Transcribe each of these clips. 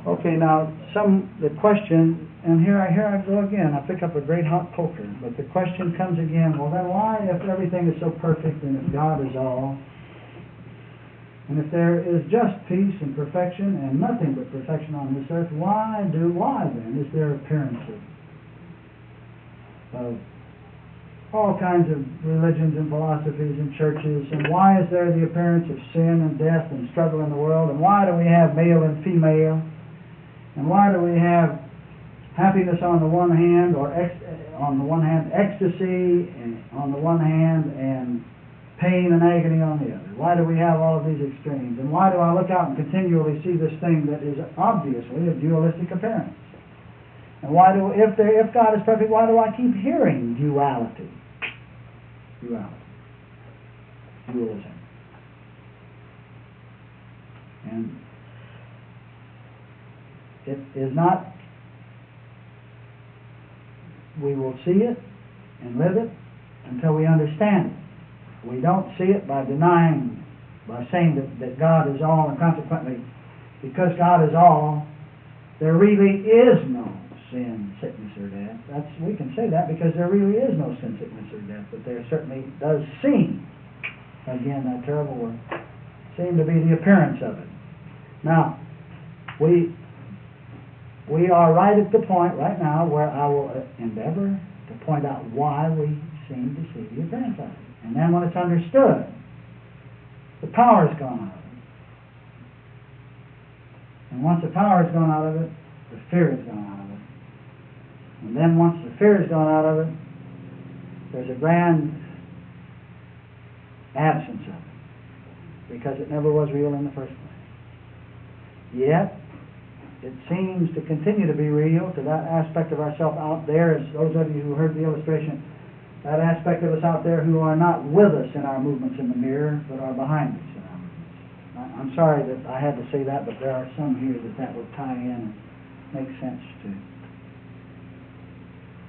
Okay, now the question, and here I go again. I pick up a great hot poker, but the question comes again. Well, then why, if everything is so perfect and if God is all, and if there is just peace and perfection and nothing but perfection on this earth, why then is there appearance of all kinds of religions and philosophies and churches, and why is there the appearance of sin and death and struggle in the world, and why do we have male and female, and why do we have happiness on the one hand, or ecstasy and on the one hand, and pain and agony on the other? Why do we have all of these extremes? And why do I look out and continually see this thing that is obviously a dualistic appearance? And why do, if God is perfect, why do I keep hearing duality? Dualism. And it is not, we will see it and live it until we understand it. We don't see it by denying, by saying that God is all, and consequently, because God is all, there really is no sin, sickness, or death. We can say that because there really is no sin, sickness, or death, but there certainly does seem, again, that terrible word, seem to be the appearance of it. Now, we are right at the point right now where I will endeavor to point out why we seem to see the appearance of it. And then when it's understood, the power has gone out of it. And once the power has gone out of it, the fear has gone out of it. And then once the fear has gone out of it, there's a grand absence of it, because it never was real in the first place. Yet, it seems to continue to be real to that aspect of ourself out there, as those of you who heard the illustration, that aspect of us out there who are not with us in our movements in the mirror, but are behind us in our movements. I'm sorry that I had to say that, but there are some here that would tie in and make sense to.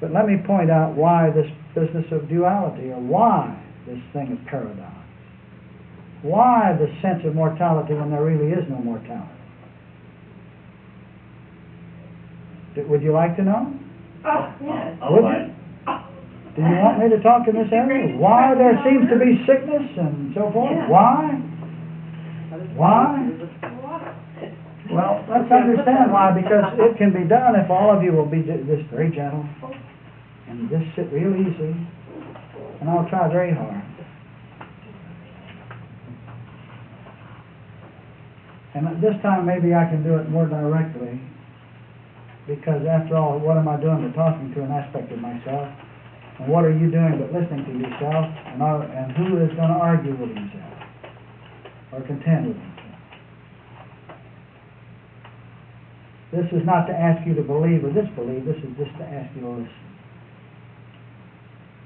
But let me point out why this business of duality, or why this thing of paradox. Why the sense of mortality when there really is no mortality? Would you like to know? Yes. Would you? Do you want me to talk in this area? Why there seems to be sickness and so forth? Yeah. Why? Why? Well, let's understand why, because it can be done if all of you will be just very gentle and just sit real easy, and I'll try very hard. And at this time maybe I can do it more directly, because after all, what am I doing but talking to an aspect of myself? And what are you doing but listening to yourself? And who is going to argue with himself or contend with himself? This is not to ask you to believe or disbelieve. This is just to ask you to listen.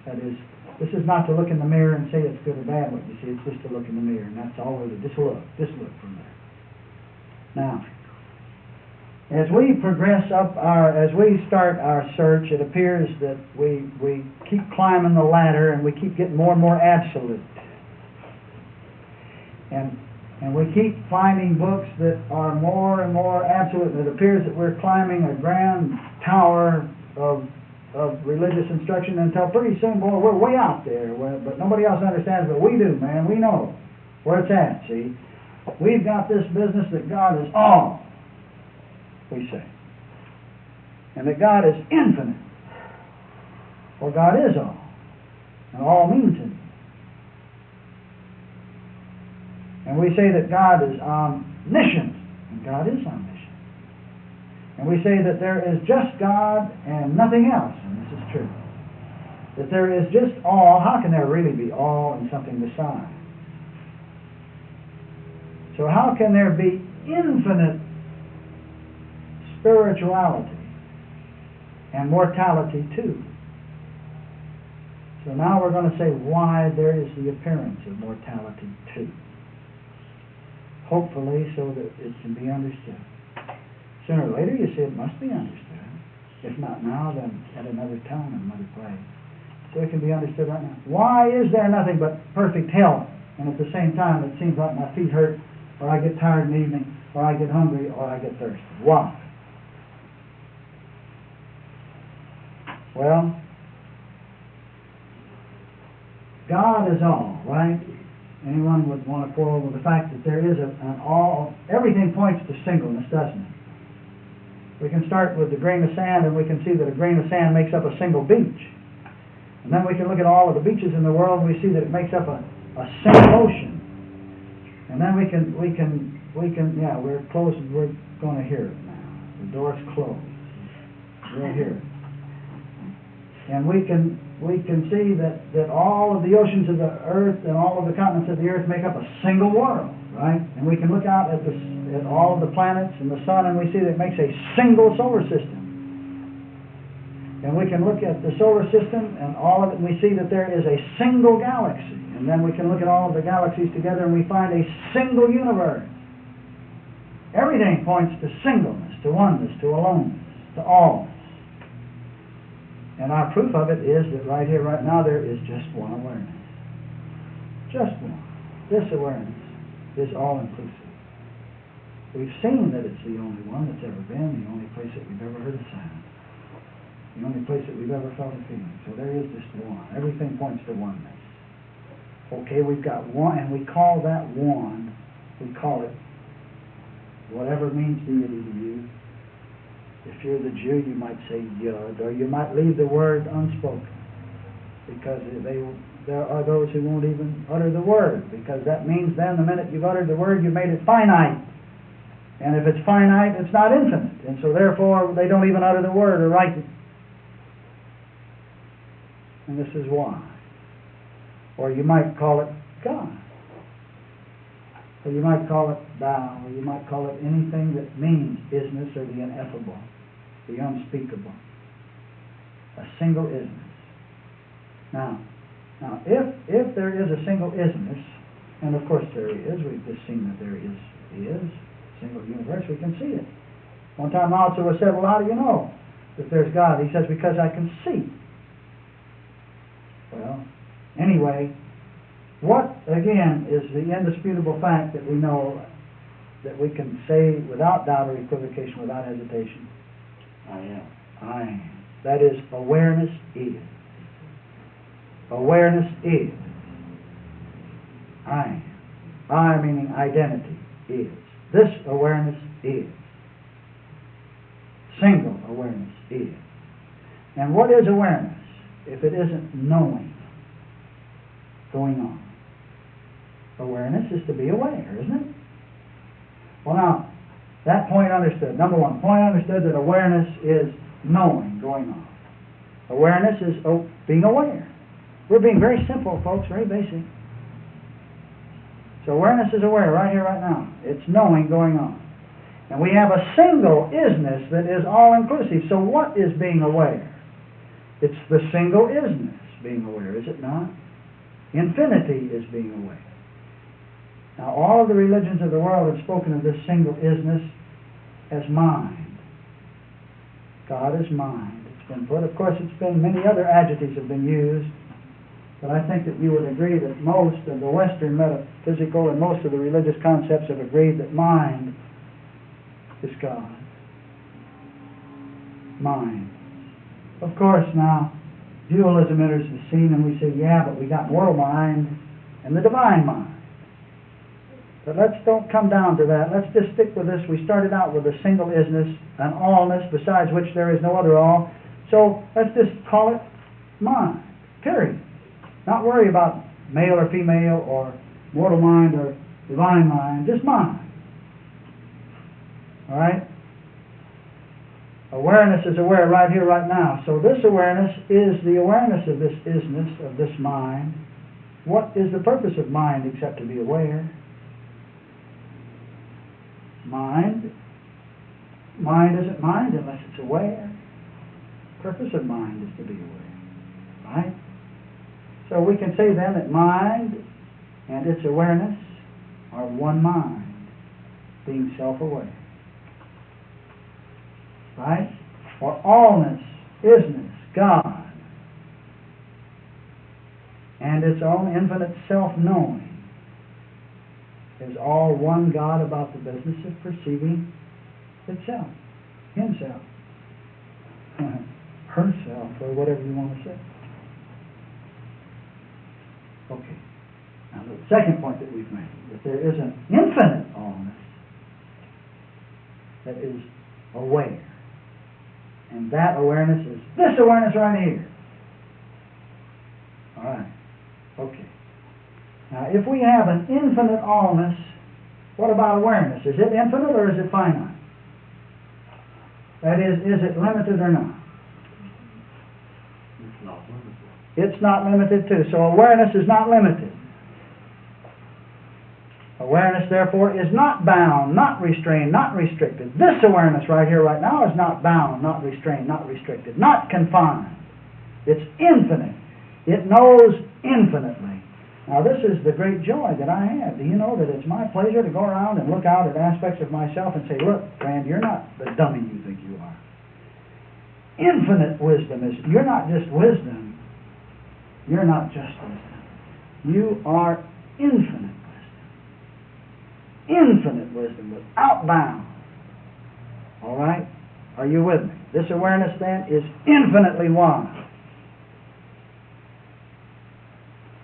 That is, this is not to look in the mirror and say it's good or bad what you see. It's just to look in the mirror, and that's all really. Just look from there. Now, as we progress up as we start our search, it appears that we keep climbing the ladder and we keep getting more and more absolute. And we keep finding books that are more and more absolute. And it appears that we're climbing a grand tower of religious instruction until pretty soon, boy, we're way out there. But nobody else understands, but we do, man. We know where it's at, see. We've got this business that God is all, we say, and that God is infinite, for God is all, and all means infinite. And we say that God is omniscient, and God is omniscient. And we say that there is just God and nothing else, and this is true. That there is just all. How can there really be all and something besides? So how can there be infinite spirituality and mortality too? So now we're going to say why there is the appearance of mortality too. Hopefully so that it can be understood. Sooner or later you see it must be understood. If not now, then at another time and another place. So it can be understood right now. Why is there nothing but perfect health, and at the same time it seems like my feet hurt or I get tired in the evening? or I get hungry, or I get thirsty. Why? Well, God is all, right? Anyone would want to quarrel with the fact that there is an all. Everything points to singleness, doesn't it? We can start with the grain of sand, and we can see that a grain of sand makes up a single beach. And then we can look at all of the beaches in the world, and we see that it makes up a single ocean. And then we can, yeah, we're closing, we're going to hear it now. The door's closed. We'll hear it. And we can see that all of the oceans of the earth and all of the continents of the earth make up a single world, right? And we can look out at all of the planets and the sun, and we see that it makes a single solar system. And we can look at the solar system and all of it, and we see that there is a single galaxy. And then we can look at all of the galaxies together, and we find a single universe. Everything points to singleness, to oneness, to aloneness, to allness. And our proof of it is that right here, right now, there is just one awareness. Just one. This awareness is all-inclusive. We've seen that it's the only one that's ever been, the only place that we've ever heard a sound, the only place that we've ever felt a feeling. So there is just one. Everything points to oneness. Okay, we've got one, and we call that one, we call it whatever means deity to you. If you're the Jew, you might say Yud, or you might leave the word unspoken, because there are those who won't even utter the word, because that means then the minute you've uttered the word, you've made it finite. And if it's finite, it's not infinite. And so therefore, they don't even utter the word or write it. And this is why. Or you might call it God. Or you might call it thou, or you might call it anything that means isness, or the ineffable, the unspeakable. A single isness. Now, if there is a single isness, and of course there is, we've just seen that there is a single universe, we can see it. One time Lao Tzu said, well, how do you know that there's God? He says, because I can see. Well, anyway, what, again, is the indisputable fact that we know, that we can say without doubt or equivocation, without hesitation? I am. I am. That is, awareness is. Awareness is. I am. I meaning identity is. This awareness is. Single awareness is. And what is awareness if it isn't knowing going on? Awareness is to be aware, isn't it? Well, now, that point understood. Number one, point understood that awareness is knowing going on. Awareness is being aware. We're being very simple, folks, very basic. So awareness is aware right here, right now. It's knowing going on. And we have a single isness that is all-inclusive. So what is being aware? It's the single isness being aware, is it not? Infinity is being aware. Now, all of the religions of the world have spoken of this single isness as mind. God is mind. It's been put. Of course, many other adjectives have been used, but I think that you would agree that most of the Western metaphysical and most of the religious concepts have agreed that mind is God. Mind. Of course, now, dualism enters the scene, and we say, yeah, but we got mortal mind and the divine mind. But don't come down to that. Let's just stick with this. We started out with a single isness, an allness, besides which there is no other all. So let's just call it mind, period. Not worry about male or female or mortal mind or divine mind, just mind. All right? Awareness is aware right here, right now. So this awareness is the awareness of this isness, of this mind. What is the purpose of mind except to be aware? Mind isn't mind unless it's aware. The purpose of mind is to be aware. Right? So we can say then that mind and its awareness are one mind, being self-aware. Right? Or allness, isness, God, and its own infinite self-knowing is all one God about the business of perceiving itself, himself, herself, or whatever you want to say. Okay. Now the second point that we've made, that there is an infinite allness that is aware. And that awareness is this awareness right here. All right. Okay. Now, if we have an infinite allness, what about awareness? Is it infinite or is it finite? That is it limited or not? It's not limited. It's not limited too. So awareness is not limited. Awareness, therefore, is not bound, not restrained, not restricted. This awareness right here, right now, is not bound, not restrained, not restricted, not confined. It's infinite. It knows infinitely. Now, this is the great joy that I have. Do you know that it's my pleasure to go around and look out at aspects of myself and say, look, friend, you're not the dummy you think you are. Infinite wisdom is, you're not just wisdom. You're not just wisdom. You are infinite. Infinite wisdom without bound. All right? Are you with me? This awareness then is infinitely wise.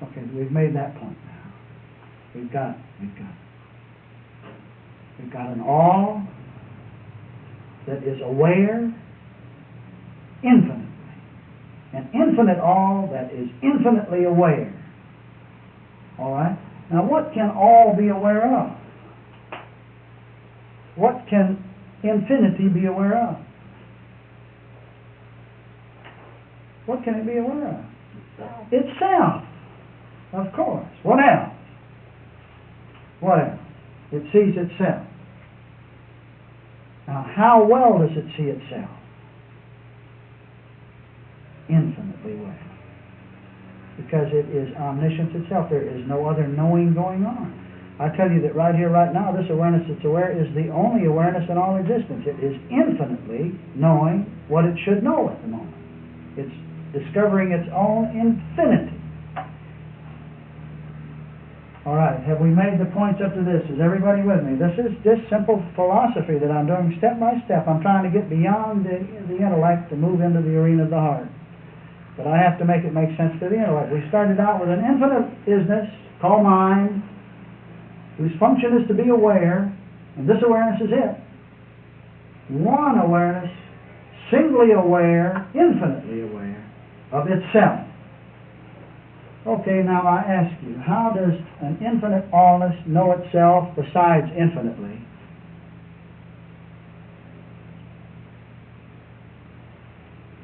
Okay, we've made that point now. We've got an all that is aware infinitely. An infinite all that is infinitely aware. All right? Now what can all be aware of? What can infinity be aware of? What can it be aware of? Itself. Of course. What else? What else? It sees itself. Now, how well does it see itself? Infinitely well. Because it is omniscience itself. There is no other knowing going on. I tell you that right here, right now, this awareness that's aware is the only awareness in all existence. It is infinitely knowing what it should know at the moment. It's discovering its own infinity. All right, have we made the points up to this? Is everybody with me? This is just simple philosophy that I'm doing step by step. I'm trying to get beyond the intellect to move into the arena of the heart. But I have to make it make sense to the intellect. We started out with an infinite isness called mind, whose function is to be aware, and this awareness is it. One awareness, singly aware, infinitely aware of itself. Okay, now I ask you, how does an infinite allness know itself besides infinitely?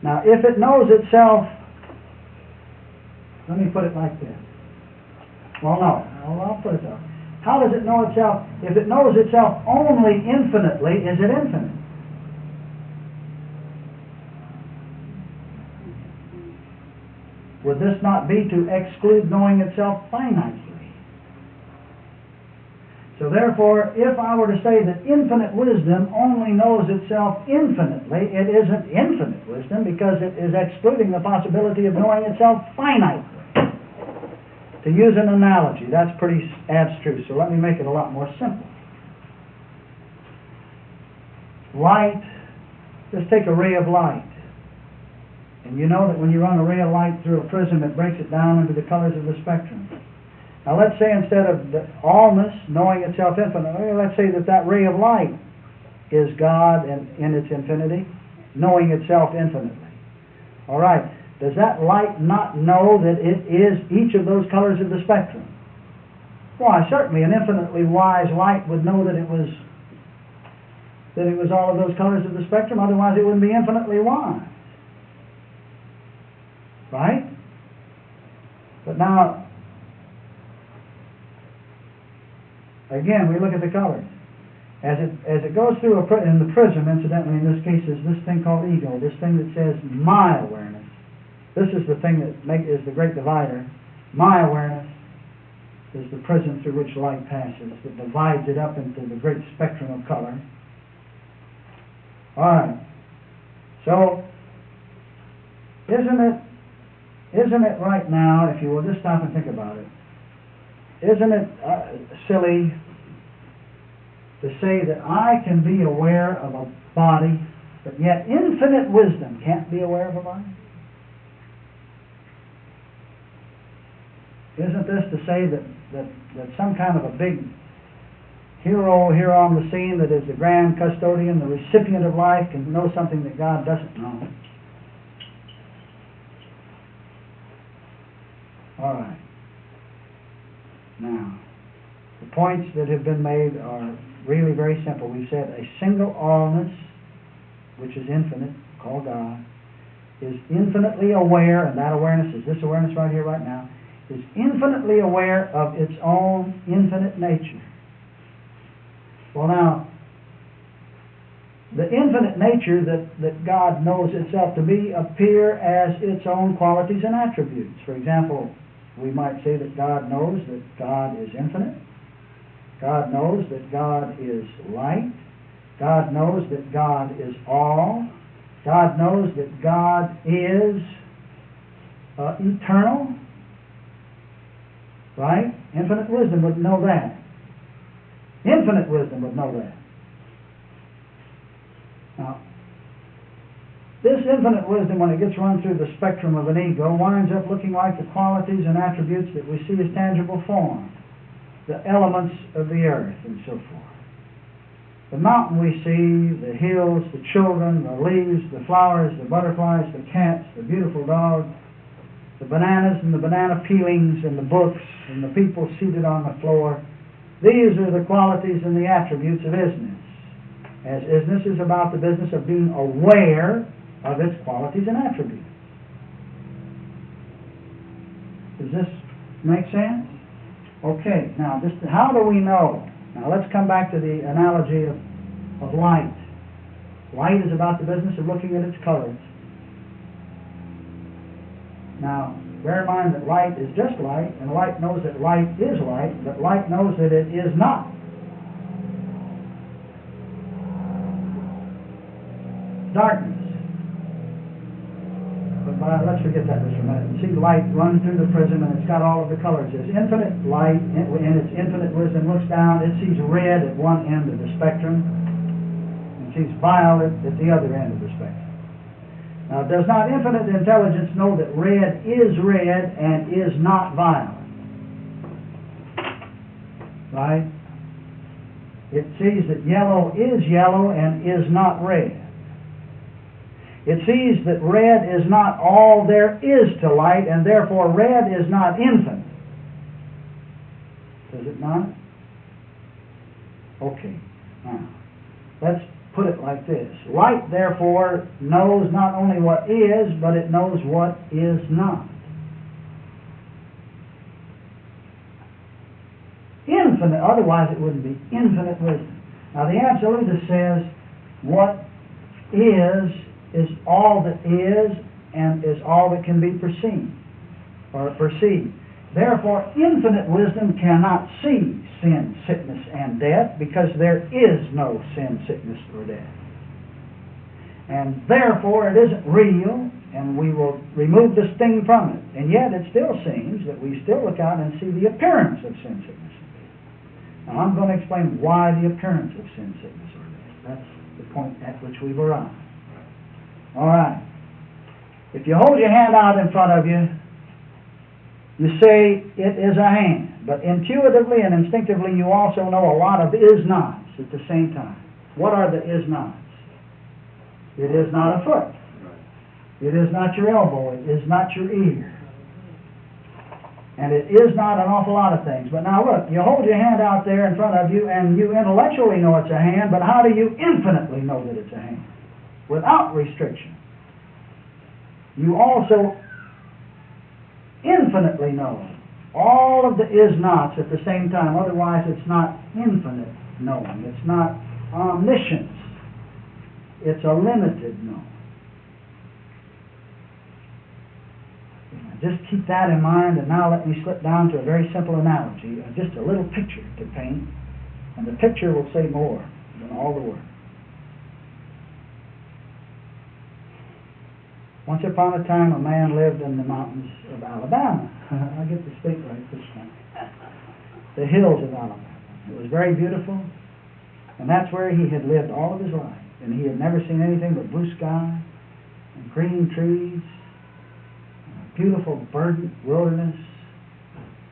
Now, if it knows itself, let me put it like this. Well, no, I'll put it this way. How does it know itself? If it knows itself only infinitely, is it infinite? Would this not be to exclude knowing itself finitely? So therefore, if I were to say that infinite wisdom only knows itself infinitely, it isn't infinite wisdom because it is excluding the possibility of knowing itself finitely. To use an analogy, that's pretty abstruse, so let me make it a lot more simple. Light, just take a ray of light. And you know that when you run a ray of light through a prism, it breaks it down into the colors of the spectrum. Now let's say instead of the allness, knowing itself infinitely, let's say that ray of light is God in its infinity, knowing itself infinitely. All right. Does that light not know that it is each of those colors of the spectrum? Why, certainly an infinitely wise light would know that it was all of those colors of the spectrum, otherwise it wouldn't be infinitely wise. Right? But now, again, we look at the colors. As it goes through in the prism, incidentally, in this case, is this thing called ego, this thing that says my awareness. This is the thing that is the great divider. My awareness is the prism through which light passes, that divides it up into the great spectrum of color. All right. So, isn't it right now, if you will just stop and think about it, isn't it silly to say that I can be aware of a body, but yet infinite wisdom can't be aware of a body? Isn't this to say that some kind of a big hero here on the scene that is the grand custodian, the recipient of life, can know something that God doesn't know? All right. Now, the points that have been made are really very simple. We've said a single allness, which is infinite, called God, is infinitely aware, and that awareness is this awareness right here, right now, is infinitely aware of its own infinite nature. Well, now, the infinite nature that God knows itself to be appear as its own qualities and attributes. For example, we might say that God knows that God is infinite. God knows that God is light. God knows that God is all. God knows that God is eternal. Right? Infinite wisdom would know that. Infinite wisdom would know that. Now, this infinite wisdom, when it gets run through the spectrum of an ego, winds up looking like the qualities and attributes that we see as tangible form, the elements of the earth, and so forth. The mountain we see, the hills, the children, the leaves, the flowers, the butterflies, the cats, the beautiful dog, the bananas and the banana peelings and the books and the people seated on the floor. These are the qualities and the attributes of isness. As isness is about the business of being aware of its qualities and attributes. Does this make sense? Okay, now just how do we know? Now let's come back to the analogy of light. Light is about the business of looking at its colors. Now, bear in mind that light is just light, and light knows that light is light, but light knows that it is not. Darkness. But let's forget that just for a minute. You see light run through the prism, and it's got all of the colors. There's infinite light, in its infinite wisdom, looks down, it sees red at one end of the spectrum, and sees violet at the other end of the spectrum. Now, does not infinite intelligence know that red is red and is not violet? Right? It sees that yellow is yellow and is not red. It sees that red is not all there is to light, and therefore red is not infinite. Does it not? Okay. Now, let's put it like this. Light, therefore, knows not only what is, but it knows what is not. Infinite, otherwise it wouldn't be infinite wisdom. Now the Absolutist says what is all that is and is all that can be perceived or perceived. Therefore, infinite wisdom cannot see sin, sickness, and death because there is no sin, sickness, or death. And therefore, it isn't real, and we will remove the sting from it. And yet, it still seems that we still look out and see the appearance of sin, sickness, and death. Now, I'm going to explain why the appearance of sin, sickness, or death. That's the point at which we've arrived. All right. If you hold your hand out in front of you, you say it is a hand. But intuitively and instinctively, you also know a lot of is-nots at the same time. What are the is-nots? It is not a foot. It is not your elbow. It is not your ear. And it is not an awful lot of things. But now look, you hold your hand out there in front of you, and you intellectually know it's a hand, but how do you infinitely know that it's a hand? Without restriction. You also infinitely know all of the is-nots at the same time. Otherwise, it's not infinite knowing. It's not omniscience. It's a limited knowing. Just keep that in mind, and now let me slip down to a very simple analogy, just a little picture to paint, and the picture will say more than all the words. Once upon a time, a man lived in the mountains of Alabama. I get to speak right this time. The hills of Alabama. It was very beautiful. And that's where he had lived all of his life. And he had never seen anything but blue sky and green trees, and a beautiful verdant wilderness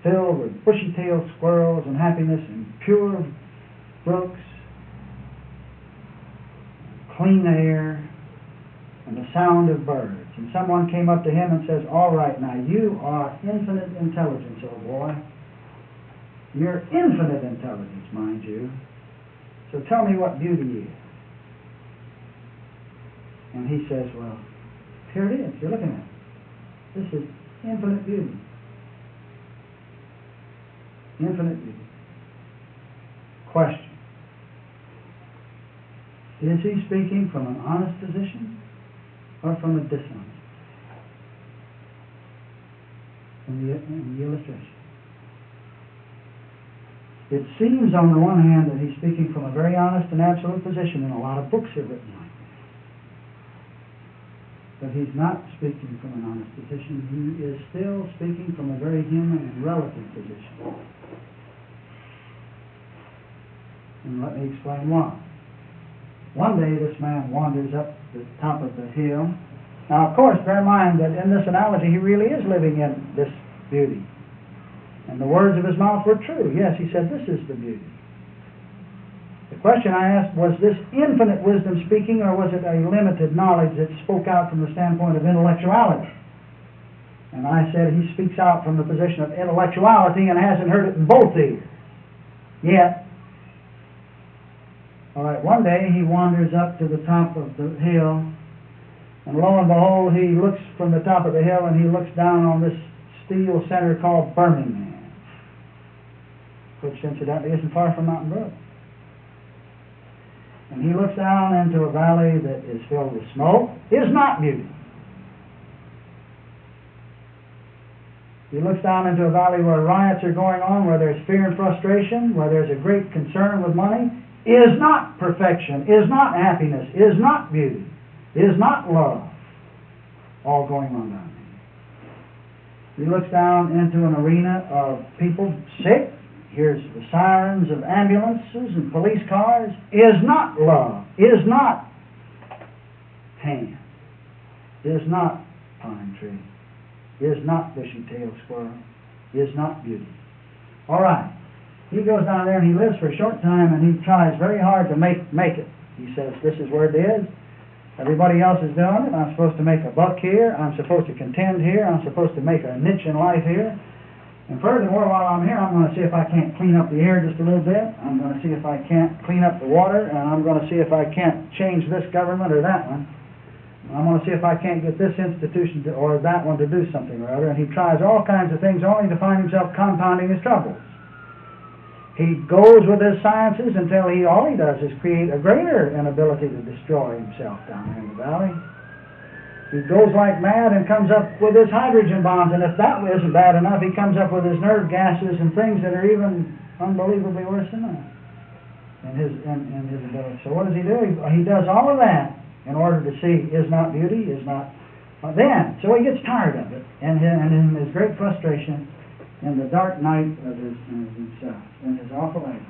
filled with bushy-tailed squirrels and happiness and pure brooks, clean air, and the sound of birds. And someone came up to him and says, "All right, now you are infinite intelligence, old boy. You're infinite intelligence, mind you. So tell me what beauty is." And he says, "Well, here it is. You're looking at it. This is infinite beauty. Infinite beauty." Question. Is he speaking from an honest position or from a dishonest? In the illustration. It seems on the one hand that he's speaking from a very honest and absolute position, and a lot of books are written like that. But he's not speaking from an honest position. He is still speaking from a very human and relative position. And let me explain why. One day this man wanders up the top of the hill. Now, of course, bear in mind that in this analogy he really is living in this beauty. And the words of his mouth were true. Yes, he said, "This is the beauty." The question I asked, was this infinite wisdom speaking, or was it a limited knowledge that spoke out from the standpoint of intellectuality? And I said, he speaks out from the position of intellectuality and hasn't heard it in both ears yet. All right, one day he wanders up to the top of the hill, and lo and behold, he looks from the top of the hill and he looks down on this steel center called Birmingham, which incidentally isn't far from Mountain Brook. And he looks down into a valley that is filled with smoke, is not beauty. He looks down into a valley where riots are going on, where there's fear and frustration, where there's a great concern with money, is not perfection, is not happiness, is not beauty, is not love, all going on down there. He looks down into an arena of people sick. Here's the sirens of ambulances and police cars. Is not love, is not hand, is not pine tree, is not bushy-tailed squirrel, is not beauty. All right. He goes down there and he lives for a short time, and he tries very hard to make it. He says, "This is where it is. Everybody else is doing it. I'm supposed to make a buck here. I'm supposed to contend here. I'm supposed to make a niche in life here. And furthermore, while I'm here, I'm going to see if I can't clean up the air just a little bit. I'm going to see if I can't clean up the water, and I'm going to see if I can't change this government or that one. And I'm going to see if I can't get this institution or that one to do something or other." And he tries all kinds of things only to find himself compounding his troubles. He goes with his sciences until all he does is create a greater inability to destroy himself down there in the valley. He goes like mad and comes up with his hydrogen bombs, and if that isn't bad enough, he comes up with his nerve gases and things that are even unbelievably worse than that in his ability. So what does he do? He does all of that in order to see is not beauty, is not then. So he gets tired of it, and in his great frustration, in the dark night of his awful agony,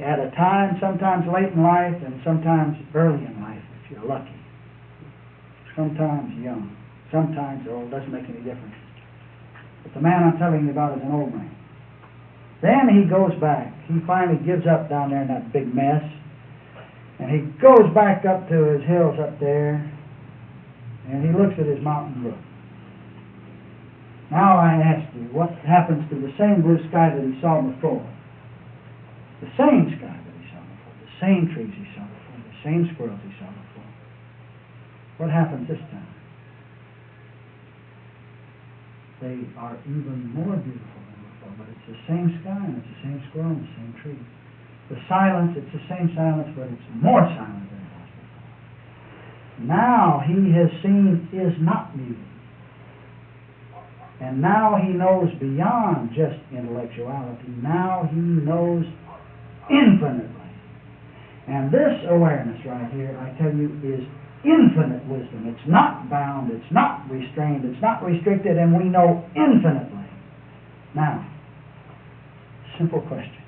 at a time sometimes late in life and sometimes early in life, if you're lucky, sometimes young, sometimes old, doesn't make any difference. But the man I'm telling you about is an old man. Then he goes back. He finally gives up down there in that big mess, and he goes back up to his hills up there, and he looks at his mountain brook. Now I ask you, what happens to the same blue sky that he saw before? The same sky that he saw before, the same trees he saw before, the same squirrels he saw before. What happens this time? They are even more beautiful than before, but it's the same sky and it's the same squirrel and the same tree. The silence, it's the same silence, but it's more silent than it was before. Now he has seen is not beauty. And now he knows beyond just intellectuality. Now he knows infinitely. And this awareness right here, I tell you, is infinite wisdom. It's not bound, it's not restrained, it's not restricted, and we know infinitely. Now, simple question.